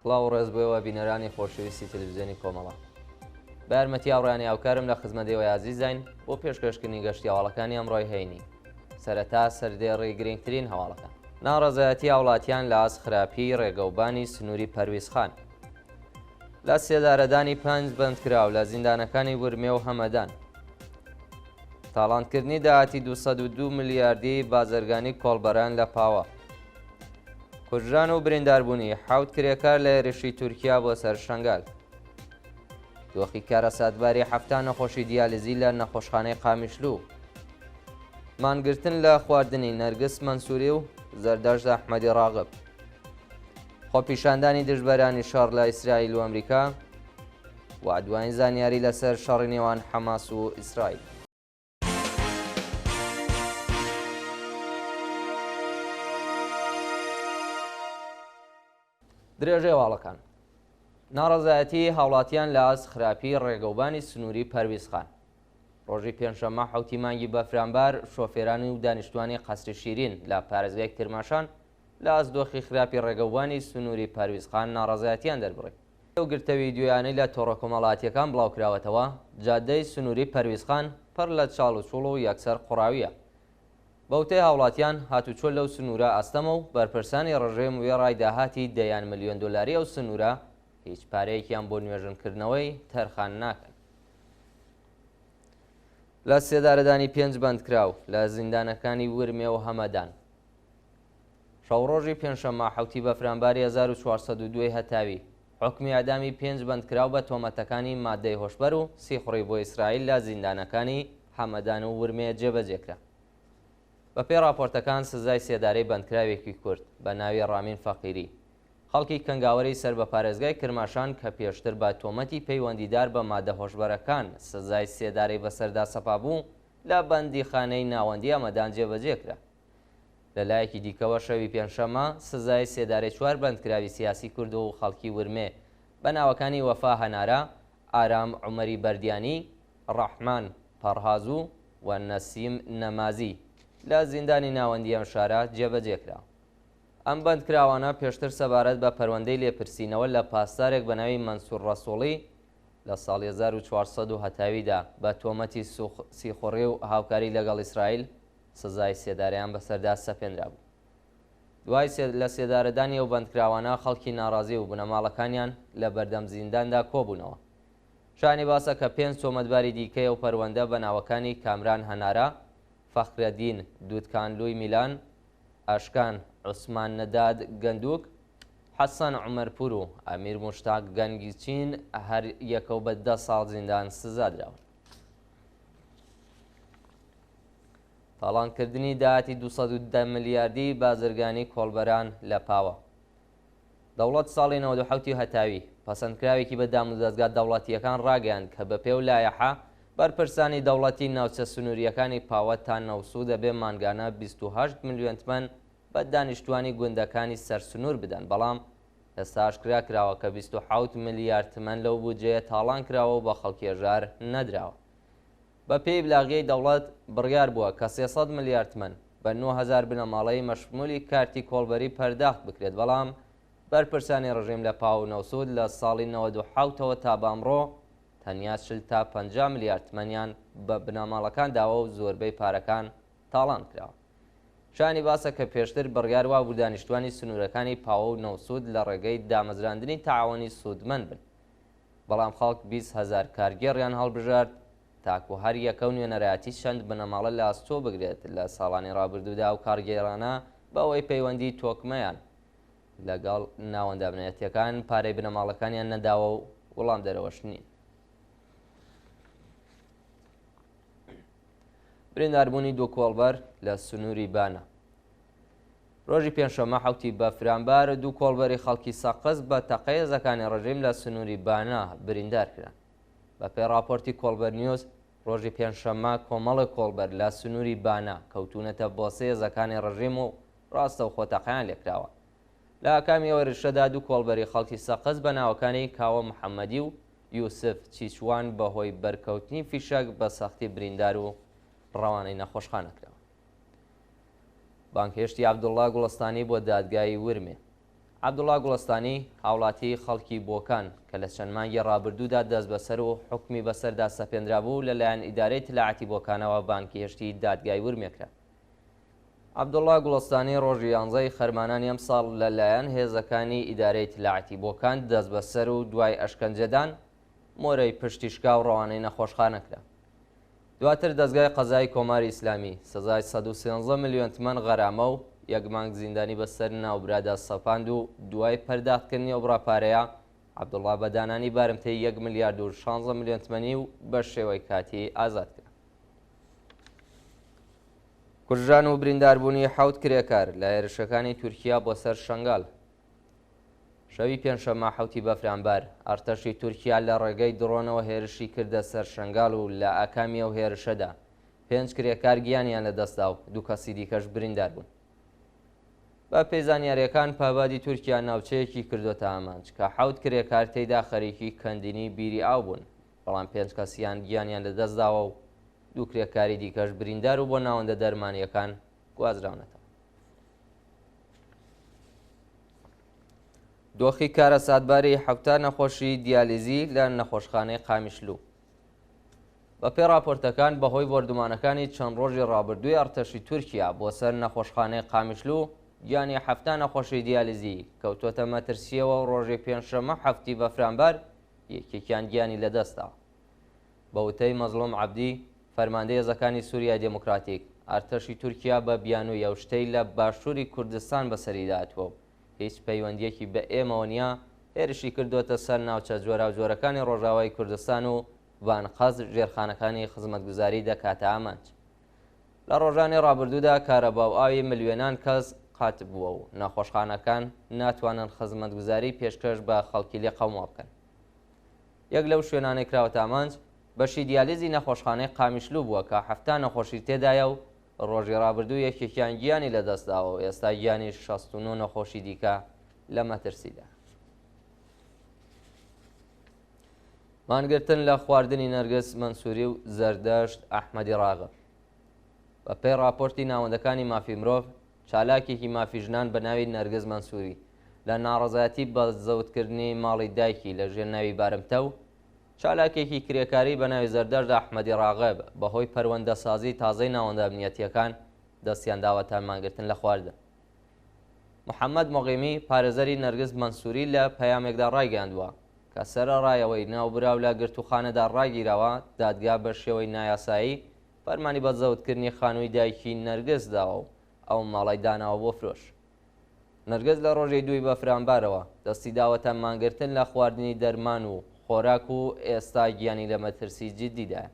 کڵاو ڕێزبووەوە بینەرانی خۆشەویستی تەلەڤیزیۆنی کۆمەڵە. بە یارمەتی هاوڕێیانی هاوکارم لە خزمەتەوەی عەزیزین بۆ پێشکەشکردنی گەشتی هەواڵەکانی ئەمڕۆی هەینی. سەرەتا سەردێڕی گرنگترین هەواڵەکان. ناڕەزایەتی هاوڵاتیان لە ئاسخراپی ڕێگەوبانی سنووری پەرویزخان. لە سێدارەدانی 5 بەندکراو لە زیندانەکانی ورمێ و هەمەدان. تاڵاندکردنی داهاتی 202 ملیاردی بازرگانی کۆڵبەران لە پاوە. کوژران و برینداربوونی 7 کرێکار لە هێرشی تورکیا بۆ سەر شەنگال. دۆخی کارە ساتباری 7 نەخۆشی دیالیزی لە نەخۆشخانەی قامیشلوو. مانگرتن لە خواردنی نەرگس مەنسووری و زەردەشت ئەحمەدی ڕاغب. خۆپیشاندانی دژبەرانی شەڕ لە ئیسرائیل و ئەمریکا و دوایین زانیاری لەسەر شەڕی نێوان حەماس و ئیسرائیل. درێژێ هەواڵەکان. ناڕەزایەتی هاوڵاتیان لە ئاسخراپی ڕێگەوبانی سنووری پەرویزخان. ڕۆژی پێنجشەممە 7 مانگی بەفرامبار شۆفێرانی و دانیشتوانی قەسری شیرین لە پارێزگای کرماشان لە ئاسدۆخی خراپی ڕێگەوبانی سنووری پەرویزخان ناڕەزایەتیان دەربڕی. ئەو گرتە ڤیدیۆیانەی لە تۆڕە کۆمەڵایەتیەکان بڵاوکراوەتەوە جادەی سنووری پەرویزخان پڕ لە چاڵ و چوڵ و یەکسەر قوڕاویە. بەوتەی هاوڵاتیان هاتوچۆ لەو سنوورە ئەستەمە و بەرپرسانی ڕژێم وێڕای داهاتی دەیان ملیۆن دۆلاری ئەو سنوورە هیچ پارەیەکیان بۆ نوێژنکردنەوەی تەرخان ناکەن. لە سێدارەدانی 5 بەندکراو لە زیندانەکانی ورمێ و هەمەدان. شەوڕۆژی پێنجشەممە 7 بەفرامباری 1402 هەتاوی حکمی ئەدامی 5 بەندکراو بە تۆمەتەکانی مادەی هۆشبەر و سیخڕی بۆ ئیسرائیل لە زیندانەکانی هەمەدان و ورمێ جێبەجێکرا. بەپێی راپۆرتەکان سزای سێدارەی بەندکراوێکی کورد بە ناوی ڕامین فەقیری خەڵکی کەنگاوەری سەر بە پارێزگای کرماشان کە پێشتر بە تۆمەتی پەیوەندیدار بە مادە هۆشبەرەکان سزای سێدارەی بەسەردا سەپابوو لە بەندیخانەی ناوەندی ئەمەدان جێبەجێکرا. لەلایەکی دیکەوە شەوی پێنجشەممە سزای سێدارەی 4 بەندکراوی سیاسی کورد و خەڵکی ورمێ بە ناوەکانی وەفا هەنارە، ئارام عومەری بەردیانی، ڕەحمان پەڕهازوو و نەسیم نەمازی لە زیندانی ناوەندی ئەم شارە جێبەجێکرا. ئەم بەندکراوانە پێشتر سەبارەت بە پەروەندەی لێپرسینەوە لە پاسدارێک بە ناوی مەنسوور ڕەسوڵی لە ساڵی 1400 هەتاویدا بە تۆمەتی سیخۆڕی و هاوکاری لەگەڵ ئیسرائیل سزای سێداریان بەسەردا سەپێنرا بوو. دوای لە سێدارەدانی ئەو بەندکراوانە خەڵکی ناڕازی و بنەماڵەکانیان لە بەردەم زینداندا کۆبوونەوە. شانی باسە کە 5 تۆمەتباری دیکەی ئەو پەروەندە بە ناوەکانی کامران هەنارە، فەخرەدین دوودکانلووی میلان، ئاشکان عوسمان نەداد گەندووک، حەسەن عومەرپور و ئەمیر موشتاق گەنگیچین هەر یەکەو بە 10 ساڵ زیندان سزادراون. تاڵانکردنی داهاتی 210 ملیاردی بازرگانی کۆڵبەران لە پاوە. دەوڵەت ساڵی 97 هەتاوی پەسەندکراوێکی بە دام و دەستگا دەوڵەتیەکان ڕاگەیاند کە بە پێو لایەحە بەرپرسانی دەوڵەتی ناوچە سنووریەکانی پاوە تا نەوسوو دەبێ مانگانە 28 ملیۆن تمەن بە دانیشتوانی گوندەکانی سەرسنوور بدەن، بەڵام ئێستا ئاشکرا کراوە کە 27 ملیارد تمەن لەو بودجەیە تاڵان کراوە و بە خەڵکێژار نەدراوە. بە پێی بلاغیەی دەوڵەت بڕیار بووە کە 300 ملیارد تمەن بە 9000 بنەماڵەی مەشمولی کارتی کۆڵبەری پەرداخت بکرێت، بەڵام بەرپرسانی ڕژیم لە پاو نەوسود لە ساڵی 97ەوە تا بامڕۆ تەنیا 40 تا 50 ملیارد تمەنیان بە بنەماڵەکان داوە و زۆربەی پارەکان تاڵان کراوە. شانی باسە کە پێشتر بڕیار وا بوو دانیشتوانی سنوورەکانی پاوە و نەوسود لە ڕێگەی دامەزراندنی تەعاونی سوودمەند بن، بەڵام خەڵک 20,000 کارگێڕیان هەڵبژارد تاکو هەر یەکە و نوێنەرایەتی چەند بنەماڵە لە ئاستۆ بگرێت لە ساڵانی ڕابردوودا و کارگێڕانە بەوەی پەیوەندی تۆکمەیان لەگەڵ ناوەندە بنەتیەکان پارەی بنەماڵەکانیان نەداوە و وەڵام دەرەوەش نین. برینداربوونی دوو کۆڵبەر لە سنووری بانە. ڕۆژی پێنجشەممە 7 بەفرامبار دوو کۆڵبەری خەڵکی سەقز بە تەقەیەزەکانی ڕژیم لە سنووری بانە بریندار کران. بە پێی راپۆرتی کۆڵبەر نیوز ڕۆژی پێنجشەممە کۆمەڵی کۆڵبەر لە سنووری بانە کەوتونەتە بۆ سێزەکانی ڕژیم و ڕاستە و خۆتەقەیان لێکراوە. لە ئاکامی ئەوە ڕشەدا دوو کۆڵبەری خەڵکی سەقز بە ناوەکانی کاوە محەممەدی و یوسف چیچوان بەهۆی بەرکەوتنی فیشەک بە سەختی بریندار و ڕەوانەی نەخۆشخانەکراوە. بانکهێشتی عەبدوڵڵا گوڵستانی بۆ دادگای ورمێ. عەبدوڵڵا گوڵستانی هاوڵاتی خەڵکی بۆکان کە لە چەند مانگی ڕابردوودا دەست بەسەر و حکمی بەسەردا سەپێنرابوو لەلایەن ئیدارەی تلەعاتی بۆکانەوە بانکی هێشتی دادگای ورمێکرا. عەبدوڵڵا گوڵستانی ڕۆژی 11 خەرمانانی ئەم ساڵ لەلایەن هێزەکانی ئیدارەی تلەعاتی بۆکان دەست بەسەر و دوای ئەشکەنجەدان مۆرەی پشتیشکا و ڕەوانەی نەخۆشخانەکرا. دواتر دەستگای قەزای کۆماری ئیسلامی سزای 113 ملیۆن تمەن غەرامە و یەک مانگ زیندانی بەسەر ناوبرادا سەپاند و دوای پەرداخکردنی ئەو بڕاپارەیە عەبدوڵڵا بە دانانی بارمتەی 1 ملیارد و 16 ملیۆن تمەنی و بە شێوەی کاتی ئازاد کرد. کوژران و برینداربوونی 7 کرێکار لە هێرشەکانی تورکیا بۆ سەر شەنگال. شەوی پێنجشەممە 7 بەفرامبەر ئەرتەشی تورکیا لە ڕێگەی دڕۆنەوە هێرشی کردە سەر شەنگال و لە ئاکامی ئەو هێرشەدا 5 کرێکار گیانیان لەدەستدا و 2 کەسی دیکەش بریندار بوون. بە پێی زانیاریەکان پابادی تورکیا ناوچەیەکی کردوتە ئامانج کە 7 کرێکار تێیدا خەریکی کەندینی بیری ئاو بوون، بەڵام 5 کەسیان گیانیان لەدەستداوە و 2 کرێکاری دیکەش بریندار و بۆ ناوەندە دەرمانیەکان گوازراونەتەوە. دۆخی کارە ساتباری 7 نەخۆشی دیالیزی لە نەخۆشخانەی قامیشلو. بە پێی راپۆرتەکان بەهۆی بردومانەکانی چەند ڕۆژی ڕابردووی ئەرتەشی تورکیا بۆ سەر نەخۆشخانەی قامیشلو گیانی 7 نەخۆشی دیالیزی کەوتۆتە مەترسیەوە و ڕۆژی پێنجشەممە 7 بەفرامبەر یەکێکیان گیانی لەدەستا. بە وتەی مەزلوم عەبدی فەرماندەی هێزەکانی سووریای دموکراتیک ئەرتەشی تورکیا بە بیانووی ئەو شتەی لە باشووری کوردستان بەسەریداتوە و هیچ پەیوەندیەکی بە ئێمەوە نییە هێرشی کردوتە سەر ناوچە جۆرا و جۆرەکانی ڕۆژاوای کوردستان و بانقەز ژێرخانەکانی خزمەتگوزاری دەکاتە ئامانج. لە ڕۆژانی ڕابردوودا کارەباو ئاوی ملیۆنان کەس قات بووە و نەخۆشخانەکان ناتوانن خزمەتگوزاری پێشکەش بە خەڵکی لێ قەومەوە بکەن. یەک لەو شوێنانەی کراوەتە ئامانج بەشی دیالیزی نەخۆشخانەی قامیشلو بووە کە 7 نەخۆشی تێدایە و ڕۆژی ڕابردوو یەکێکیان گیانی لەدەستداوە و ئێستا گیانی 69 نەخۆشی دیکە لە مەترسیدا. مانگرتن لە خواردنی نەرگس مەنسووری و زەردەشت ئەحمەدی ڕاغب. بە پێی راپۆرتی ناوەندەکانی مافی مرۆڤ چالاکێکی مافی ژنان بە ناوی نەرگس مەنسووری لە ناڕەزایەتی بە زەوتکردنی ماڵی دایکی لە ژێر ناوی بارمتە و چالاکێکی کرێکاری بە ناوی زەردەشت ئەحمەدی ڕاغب بەهۆی پەروەندەسازی تازەی ناوەندە ئەمنیەتیەکان دەستیان داوەتە مانگرتن لە خواردن. محەممەد مۆغیمی پارێزەری نەرگس مەنسووری لە پەیامێکدا ڕایگەاندووە کە سەرەڕایەوەی ناوبراو لە گرتوخانەدا ڕاگیرەوە دادگا بە شێوەی نایاسایی فەرمانی بە زەوتکردنی خانووی دایکی نەرگس داوە و ئەو ماڵی داناوە بۆ فرۆش. نەرگس لە ڕۆژی 2 بەفرامبارەوە دەستی داوەتە مانگرتن لە خواردنی دەرمان و خۆراک و ئێستا گیانی لە مەترسی جددیدایە.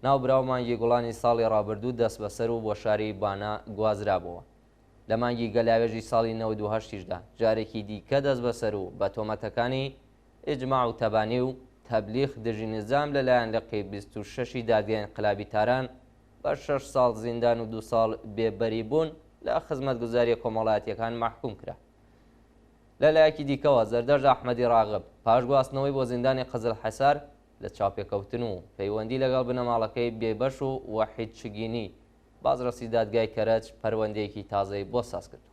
ناوبراو مانگی گوڵانی ساڵی ڕابردوو دەست بەسەر و بۆ شاری بانا گوازرابەوە. لە مانگی گەلاوێژی ساڵی 98دا جارێکی دیکە دەست بەسەر و بە تۆمەتەکانی ئیجماع و تەبانی و تەبلیغ دژی نظام لەلایەن لە قەی 26 دادگای انقلابی تاران بە 6 ساڵ زیندان و 2 ساڵ بێبەری بوون لە خزمەتگوزاری کۆمەڵایەتیەکان محکوم کرا. لەلایەکی دیکەوە زەردەشت ئەحمەدی ڕاغب پاش گواستنەوەی بۆ زیندانی قزل حەسار لە چاوپێکەوتن و پەیوەندی لەگەڵ بنەماڵەکەی بێبەش و وەحید چگینی بازرسی دادگای کەرەج پەروەندەیەکی تازەی بۆ ساز کرد.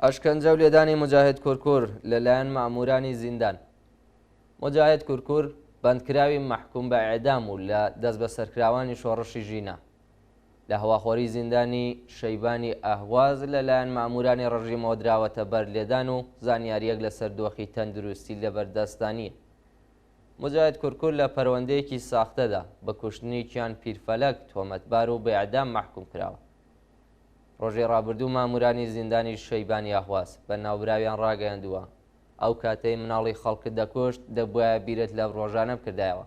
ئەشکەنجە و لێدانی مجاهد کورکور لەلایەن مامورانی زیندان. مجاهد کورکور بەندکراوی محکوم بە ئێعدام و لە دەست بە سەرکراوانی شۆڕشی ژینە لە هەواخۆری زیندانی شەیبانی ئەهواز لەلایەن مامورانی ڕژیمەوە دراوەتە بەر لێدان و زانیاریەک لەسەر دۆخی تەندروستی لەبەردەستانیە. مجاهد کورکور لە پەروەندەیەکی ساختەدا بە کوشتنییان پیرفەلەک تۆمەتبار و بە ئێعدام محکوم کراوە. ڕۆژی ڕابردوو مامورانی زیندانی شەیبانی ئەهواز بە ناوبراویان ڕاگەیاندووە ئەو کاتەی مناڵی خەڵکت دەکوشت دەبوایە بیرت لە ڕۆژانە بکردایەوە.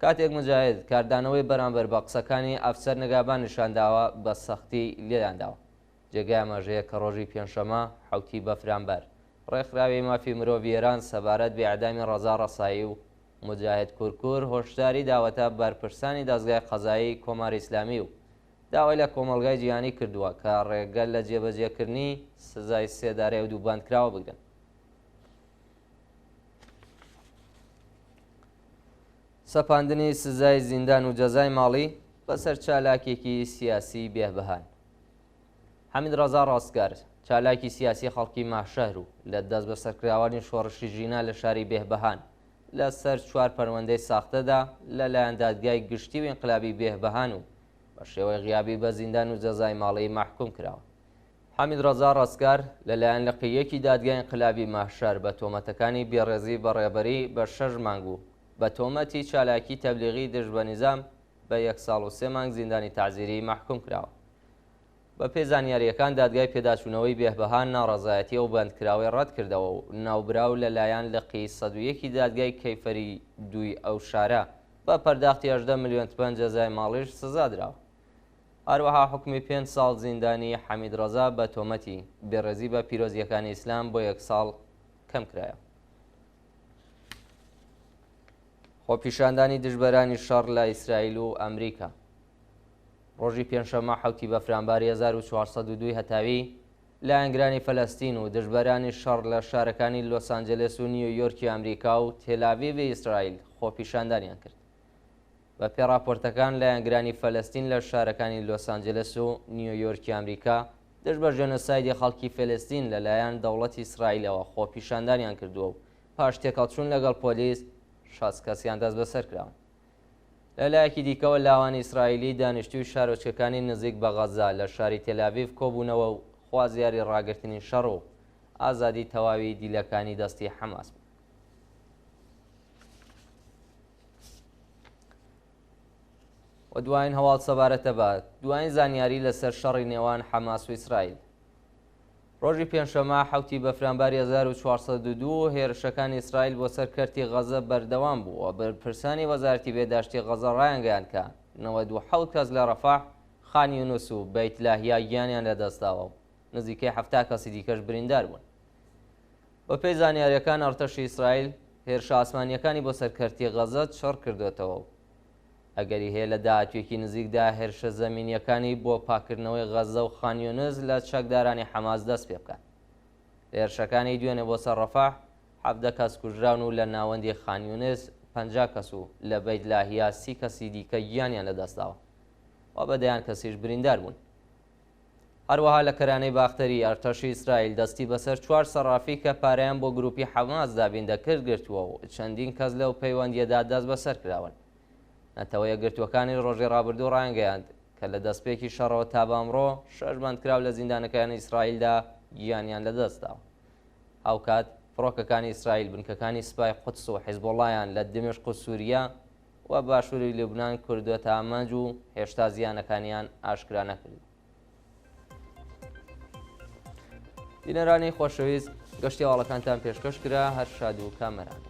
کاتێک مجاهد کاردانەوەی بەرامبەر بە قسەکانی ئەفسەر نەگابان نیشانداوە بە سەختی لێدانداوە. جێگای ئاماژەیە کە ڕۆژی پێنجشەممە 7 بەفرامبەر ڕێکخراوی مافی مرۆڤ ئێران سەبارەت بە ئێعدامی ڕەزا ڕەسایی و مجاهد کورکور هۆشداری داوەتە بەرپرسانی دەستگای قەزایی کۆماری ئیسلامی و داوای لە کۆمەلگای جیهانی کردووە کە ڕێگەل لە جێبەجێکردنی سزای سێدارەیە و دووباندکراوە بگرن. سەپاندنی سزای زیندان و جەزای ماڵی بەسەر چالاکێکی سیاسی بێبەهان. حەمید ڕەزا ڕاستگار چالاکی سیاسی خەڵکی ماشەهر و لە دەست بە سەرکراوانی شۆڕشی ژینا لە شاری بێهبەهان لە سەر 4 پەروەندەی ساختەدا لەلایەن دادگای گشتی و ئینقلابی بێهبەهان و بە شێوەی غیابی بە زیندان و جەزای ماڵەیی محکوم کراوە. حەمید ڕەزا ڕاستگار لەلایەن لقیەکی دادگای ئینقلابی ماشەر بە تۆمەتەکانی بێڕێزی بەڕێبەری بە 6 مانگ و بە تۆمەتی چالاکی تەبلیغی دژ بە نیزام بە 1 ساڵ و 3 مانگ زیندانی تعزیری محکوم کراوە. بە پێی زانیاریەکان دادگای پێداچوونەوەی بێهبەهان ناڕەزایەتی و بەندکراوی ڕەت کردەوە و ناوبراو لەلایەن لقی 101 دادگای کەیفەری دووی ئەو شارە بە پەرداختی 18 ملیۆن تپەن جەزای ماڵیش سزا دراوە. هەروەها حکمی 5 ساڵ زیندانی حەمید ڕەزا بە تۆمەتی بێڕێزی بە پیرۆزیەکانی ئیسلام بۆ 1 ساڵ کەم کرایە. خۆپیشاندانی دژبەرانی شەڕ لە ئیسرائیل و ئەمریکا ڕۆژی پێنجشەممە 7 بەفرامباری 1402 هەتاوی لایەنگرانی فەلەستین و دژبەرانی شەڕ لە شارەکانی لۆس ئانجلس و نیویۆرکی ئەمریکا و تێلاڤیڤی ئیسرائیل خۆپیشاندانیان کرد. بە پێ راپۆرتەکان لایەنگرانی فەلەستین لە شارەکانی لۆس ئانجلس و نیویۆرکی ئەمریکا دژ بە ژێنۆسایدی خەڵکی فەلەستین لەلایەن دەوڵەتی ئیسرائیلەوە خۆپیشاندانیان کردووە و پاش تێکەڵچوون لەگەڵ پۆلیس 6 کەسیان دەست بەسەر کراون. لەلایەکی دیکەوە لاوانی ئیسرائیلی دانیشتوی شارۆچەکانی نزیک بە غەزا لە شاری تێلاڤیڤ کۆبوونەوە و خوازیاری ڕاگررتنی شەڕ و ئازادی تەواوی دیلەکانی دەستی حەماس بوو. و دوایین هەواڵ سەبارەتە بە دوایین زانیاری لەسەر شەڕی نێوان حەماس و ئیسرائیل. ڕۆژی پێنجشەممە 7 بەفرامباری 1402 هێرشەکانی ئیسرائیل بۆ سەر کەرتی غەزە بەردەوام بوو و بەرپرسانی وەزارەتی بێداشتی غەزە ڕایانگەیان کە 97 کەس لە ڕەفاح، خان یونس و بەیت لاهیا گیانیان لەدەستداوە و نزیکەی 70 کەسی دیکەش بریندار بوون. بە پێی زانیاریەکان ئەرتەشی ئیسرائیل هێرشە ئاسمانیەکانی بۆ سەر کەرتی غەزە چڕ کردوێتەوە و ئەگەری هەیە لە داهاتوێکی نزیکدا هێرشە زەمینیەکانی بۆ پاکردنەوەی غەزە و خان یونس لە چەکدارانی حەماس دەست پێ بکات. لە هێرشەکانی دوێنێ بۆ سەر ڕەفاح 17 کەس کوژراون و لە ناوەندی خان یونس 50 کەس و لە بەیت لاهیا 30 کەسی دیکە گیانیان لەدەستداوە و بەدەیان کەسیش بریندار بوون. هەروەها لە کەرانەی باختەری ئەرتەشی ئیسرائیل دەستی بەسەر 4 سەرافی کە پارەیان بۆ گروپی حەماس دابیندە کرد گرتووە و چەندین کەس لەو پەیوەندیەدا دەست بەسەر کراون. نەتەوە یەکگرتوەکانی ڕۆژی ڕابردوو ڕایانگەیاند کە لە دەستپێکی شەڕەوە تا بەمڕۆ 6 بەندکراو لە زیندانەکانی ئیسرائیلدا گیانیان لەدەستداوە. هاوکات فڕۆکەکانی ئیسرائیل بنکەکانی سوپای قودس و حیزبۆڵایان لە دمشق و سووریا و باشووری لوبنان کردوێتە ئامانج و هێشتا زیانەکانیان ئاشکرا نەکرد. بینەرانی خۆشەویست گەشتی هەواڵەکانتان پێشکەش کرا هەر شاد و کامەران.